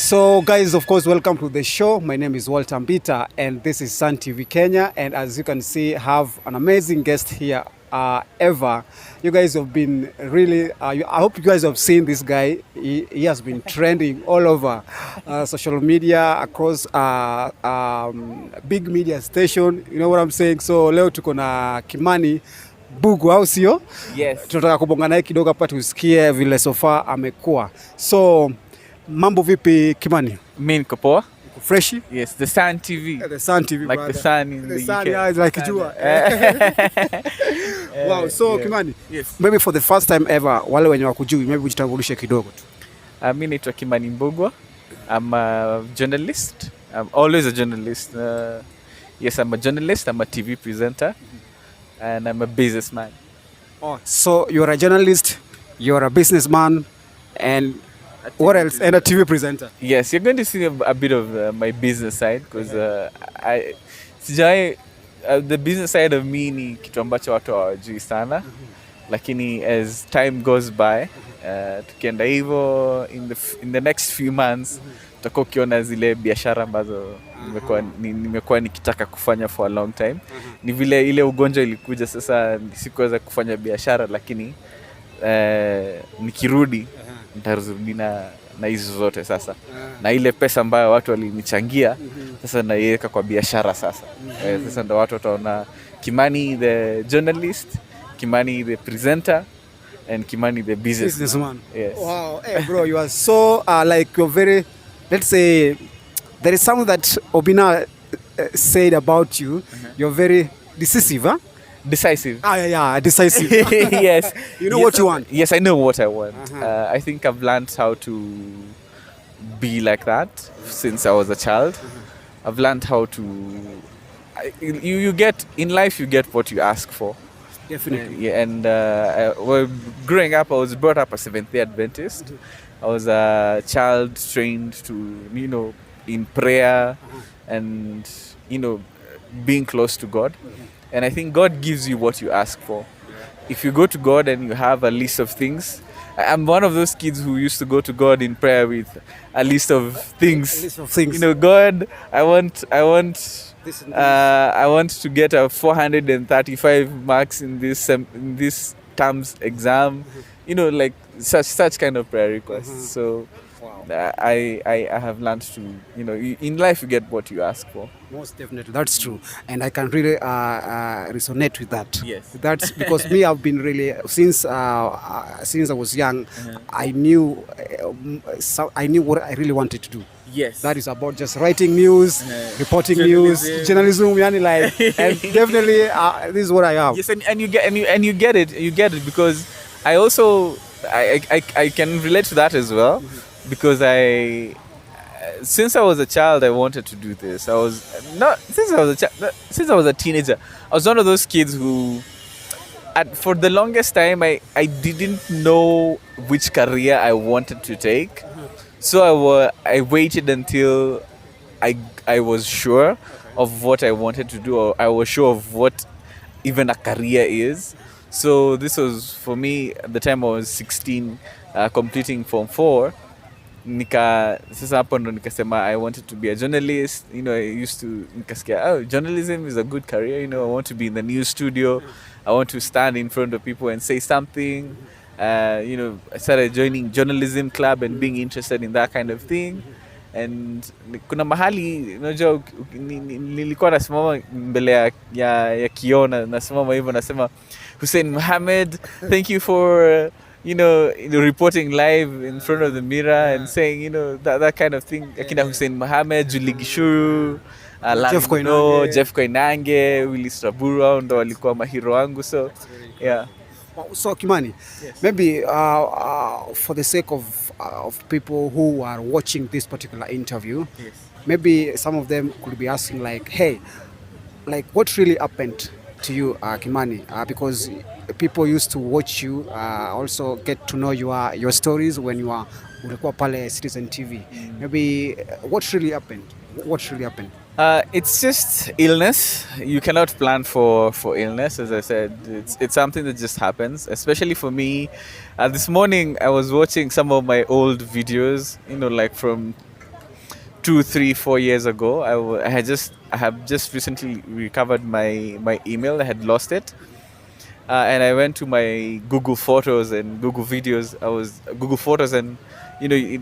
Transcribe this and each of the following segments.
So guys, of course, welcome to the show. My name is Walter Mbita and this is Sun TV Kenya, and as you can see, I have an amazing guest here, Eva. You guys have been really, I hope you guys have seen this guy. He has been trending all over social media, across big media station, you know what I'm saying? So leo tuko na Kimani Mbugua, au sio? Yes. Tunataka kubonga naye kidogo hapa tusikie vile sofa amekuwa. So mambo vipi Kimani? Mimi niko poa. Fresh? Yes, the Sun TV. The Sun TV, like brother. the sun in the sun, UK. yeah, it's like jua. Wow, so yeah. Kimani, Yes. maybe for the first time ever, wale wenye wakujui, maybe ujitambulishe kidogo tu. Mimi naitwa Kimani Mbugua. I'm a journalist. I'm always a journalist. Yes, I'm a journalist. I'm a TV presenter. And I'm a businessman. Oh, so you're a journalist, you're a businessman, and what else? And a TV presenter. Yes, you're going to see a bit of my business side because the business side of me ni kitu ambacho watu hawajui sana, lakini as time goes by, tukienda hivyo in the next few months tutakuwa ukiona zile biashara ambazo nimekuwa nikitaka kufanya for a long time. Ni vile ile ugonjwa ilikuja, sasa sikuweza kufanya biashara, lakini nikirudi nitarudi na hizo zote sasa. Na ile pesa ambayo watu walinichangia sasa naiweka kwa biashara sasa. Sasa ndo watu wataona Kimani the journalist, Kimani the presenter, and Kimani the businessman. Yes. Wow, hey bro, you are so like you're very, let's say, there is something that Obina said about you. You're very decisive, huh? Decisive. Yeah, decisive. Yes. You know what you want. Yes, I know what I want. I think I've learned how to be like that since I was a child. I've learned how to. You get in life. You get what you ask for. Definitely. Yeah, and well, growing up, I was brought up a Seventh-day Adventist. I was a child trained to, in prayer and, being close to God. And I think God gives you what you ask for. If you go to God and you have a list of things, I'm one of those kids who used to go to God in prayer with a list of things. A list of things. God, I want to get a 435 marks in this term's exam. Like such kind of prayer requests. So wow. I have learned to, in life you get what you ask for. Most definitely, that's true, and I can really resonate with that. Yes, that's because me, I've been really since I was young. I knew what I really wanted to do. Yes, that is about just writing news, reporting news, journalism. Like, and definitely, this is what I have. Yes, and you get it because I also I can relate to that as well, because since I was a child, I wanted to do this. Since I was a teenager, I was one of those kids who, for the longest time, I didn't know which career I wanted to take. So I waited until I was sure of what I wanted to do, or I was sure of what even a career is. So this was for me at the time I was 16, completing Form 4. Sasa hapo ndo nikasema I wanted to be a journalist. I used to nikasikia, journalism is a good career. I want to be in the news studio. I want to stand in front of people and say something. I started joining journalism club and being interested in that kind of thing. And kuna mahali unajua nilikuwa nasimama mbele ya kioo, nasimama hivyo nasema, Hussein Mohammed, thank you for reporting live in front of the mirror and saying, that kind of thing. Akina Hussein Mohammed, Julie Gishuru, Jeff Koinange, Willy Strabura, ndo walikuwa mahiro wangu. So, yeah. So Kimani, yes. Maybe for the sake of people who are watching this particular interview, yes. Maybe some of them could be asking like, hey, like what really happened to you, Kimani? Because people used to watch you, also get to know your stories when you are ulikuwa pale Citizen TV. Maybe what really happened? It's just illness. You cannot plan for illness. As I said, it's something that just happens, especially for me. This morning I was watching some of my old videos, like from 2, 3, 4 years ago. I have just recently recovered my email. I had lost it, and I went to my Google Photos and Google Videos. I was Google Photos and you know it,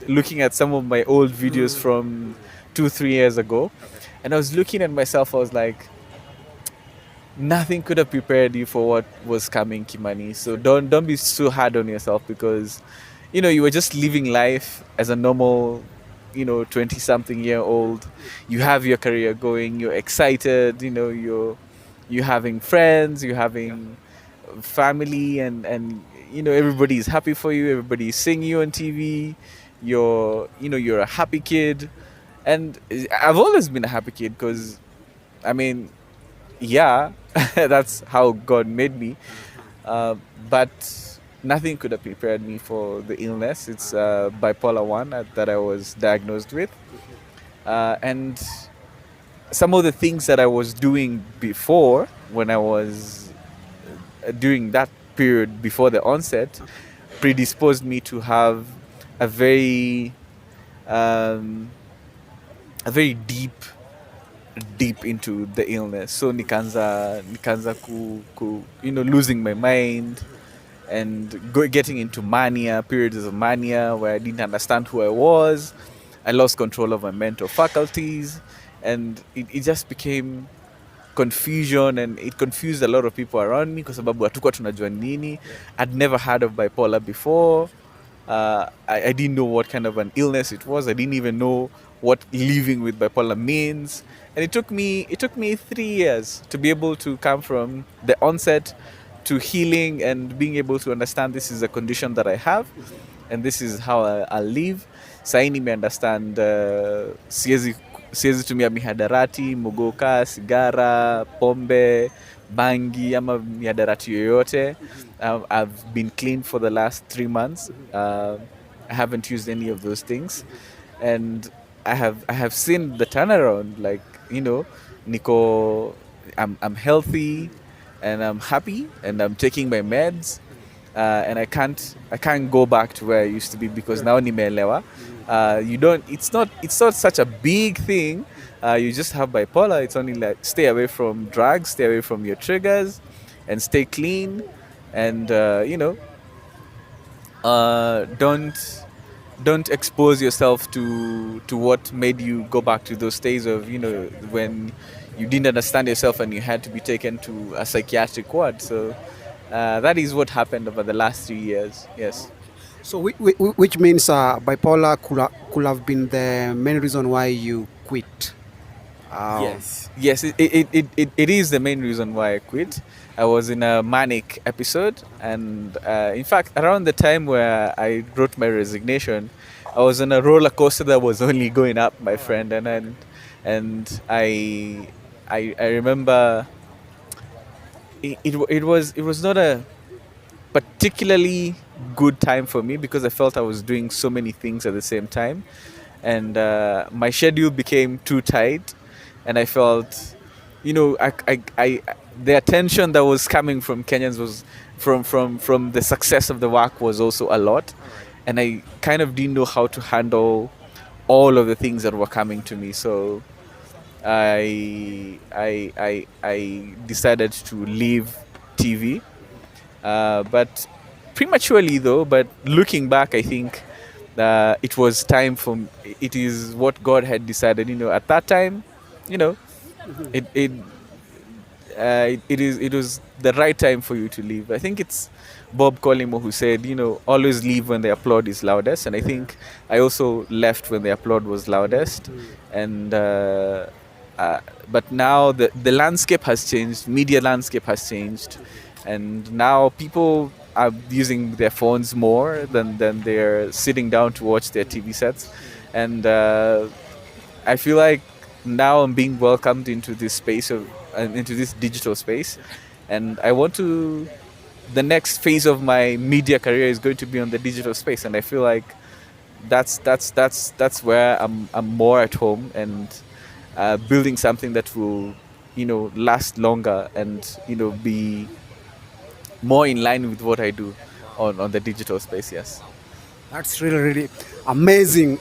looking at some of my old videos from 2, 3 years ago, and I was looking at myself. I was like, nothing could have prepared you for what was coming, Kimani. So don't be so hard on yourself, because you were just living life as a normal 20 something year old. You have your career going, you're excited, you're having friends, you're having family, and everybody's happy for you, everybody's seeing you on TV. You're a happy kid, and I've always been a happy kid, because I mean, yeah, that's how God made me. Uh, but nothing could have prepared me for the illness. It's bipolar 1 that I was diagnosed with. And some of the things that I was doing before, when I was during that period before the onset, predisposed me to have a very, um, a very deep into the illness. So nikanza losing my mind, and getting into mania, periods of mania where I didn't understand who I was. I lost control of my mental faculties, and it just became confusion, and it confused a lot of people around me, kwa sababu hatukuwa tunajua nini. I'd never heard of bipolar before. I didn't know what kind of an illness it was. I didn't even know what living with bipolar means. And it took me 3 years to be able to come from the onset to healing and being able to understand this is a condition that I have, and this is how I'll live. Sahi nime understand, siwezi tumia mihadarati, mugoka, sigara, pombe, bangi ama mihadarati yoyote. I've been clean for the last 3 months. I haven't used any of those things, and I have seen the turnaround. Like, Nico, I'm healthy, and I'm happy, and I'm taking my meds, and I can't go back to where I used to be, because now nimeelewa. You don't. It's not such a big thing. You just have bipolar. It's only like, stay away from drugs, stay away from your triggers, and stay clean, and don't expose yourself to what made you go back to those days of when you didn't understand yourself and you had to be taken to a psychiatric ward. So that is what happened over the last 3 years. Yes. So which means bipolar could have been the main reason why you quit. Yes, it is the main reason why I quit. I was in a manic episode, and in fact, around the time where I wrote my resignation, I was on a roller coaster that was only going up, my friend, and I remember it was not a particularly good time for me, because I felt I was doing so many things at the same time, and my schedule became too tight, and I felt, the attention that was coming from Kenyans was from the success of the work was also a lot, and I kind of didn't know how to handle all of the things that were coming to me. So I decided to leave TV, but prematurely though. But looking back, I think it was time for. It is what God had decided. At that time, it it it was the right time for you to leave. I think it's Bob Collymore who said, always leave when the applaud is loudest. And I think I also left when the applaud was loudest. And but now the landscape has changed, media landscape has changed, and now people are using their phones more than they're sitting down to watch their TV sets. And I feel like now I'm being welcomed into this space into this digital space, and I want to. The next phase of my media career is going to be on the digital space, and I feel like that's where I'm more at home, and building something that will, last longer, and be more in line with what I do on the digital space. Yes. That's really, really amazing.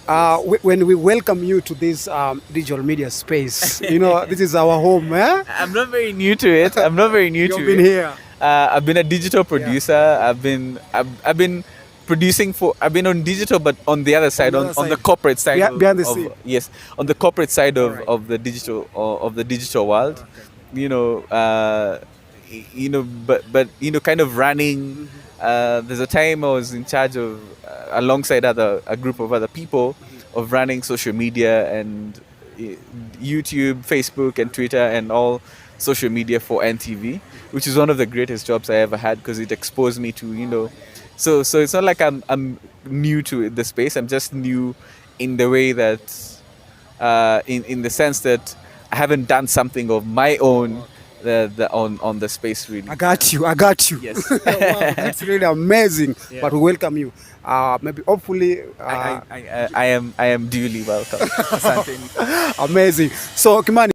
When we welcome you to this digital media space, you know, this is our home. Eh? I'm not very new to it. I'm not very new to You've been it. here. I've been a digital producer. I've been producing for. I've been on digital, but on the other side, on the corporate side. Behind the scene. Yes, on the corporate side Alright. of the digital world. Okay. You know, but kind of running. There's a time I was in charge of, alongside a group of other people, of running social media and YouTube, Facebook, and Twitter, and all social media for NTV, which is one of the greatest jobs I ever had because it exposed me to, So it's not like I'm new to the space. I'm just new in the way that, in the sense that I haven't done something of my own. On the space, really. I got you. I got you. Yes. Wow, that's really amazing. Yeah. But we welcome you. Maybe hopefully. I am duly welcome. Asante. Amazing. So Kimani.